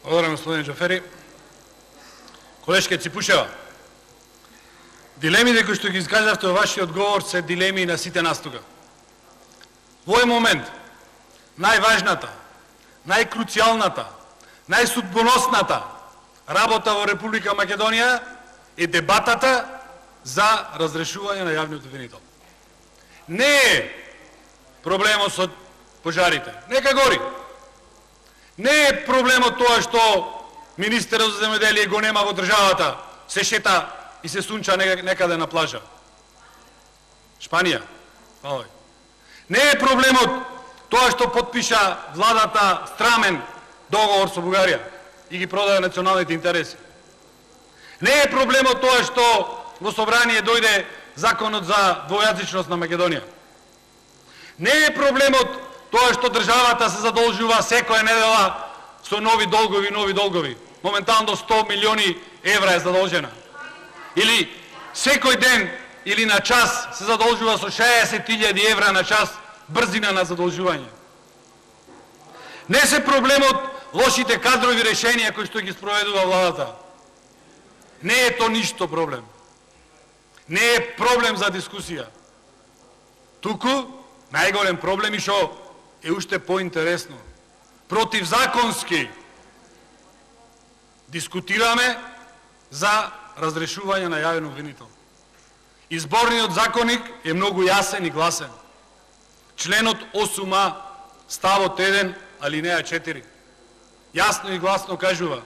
Благодарам, господин Джафери. Колешке Ципушева, дилемите кои што ги изкажавте во вашиот говор се дилеми на сите нас тука. Во овој момент, најважната, најкруцијалната, најсудбоносната работа во Република Македонија е дебатата за разрешување на јавниот обвинител. Не е проблемот со пожарите. Нека гори. Не е проблемот тоа што министерот за земјоделие го нема во државата, се шета и се сунча некаде на плажа. Шпанија. Не е проблемот тоа што подпиша владата странен договор со Бугарија и ги продаде националните интереси. Не е проблемот тоа што во собрание дојде законот за двојазичност на Македонија. Не е проблемот тоа што државата се задолжува секоја недела со нови долгови. Моментално 100 милиони евра е задолжена. Или секој ден или на час се задолжува со 60.000 евра на час брзина на задолжување. Не се проблемот лошите кадрови решенија кои што ги спроведува владата. Не е то ништо проблем. Не е проблем за дискусија. Туку најголем проблем и што е уште поинтересно. Противзаконски дискутираме за разрешување на јавен обвинител. Изборниот законник е многу јасен и гласен. Членот 8а, ставот 1, алинеја 4. Јасно и гласно кажува: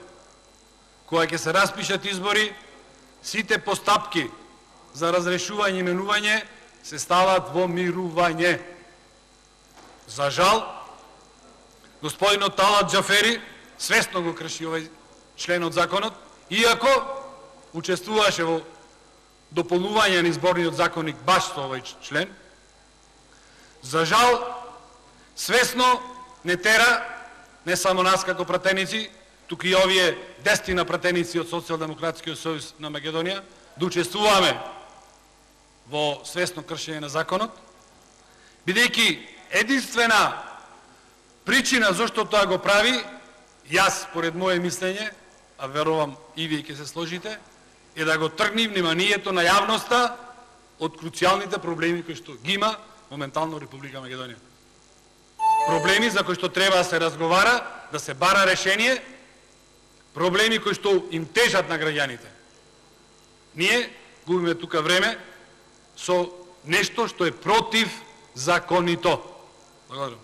кога ќе се распишат избори, сите постапки за разрешување и именување се стават во мирување. За жал, господинот Талат Джафери свесно го крши овој член од законот, иако учествуваше во дополнување на изборниот законник баш со овој член. За жал, свесно не тера не само нас како пратеници, туку и овие 10 пратеници од Социјалдемократскиот сојуз на Македонија, да учествуваме во свесно кршење на законот, бидејќи единствена причина зашто тоа го прави, јас, според моје мислење, а верувам и вие ќе се сложите, е да го тргни вниманието на јавноста од круцијалните проблеми кои што ги има моментално Република Македонија. Проблеми за кои што треба да се разговара, да се бара решение, проблеми кои што им тежат на граѓаните. Ние губиме тука време со нешто што е противзаконито. Благодарам.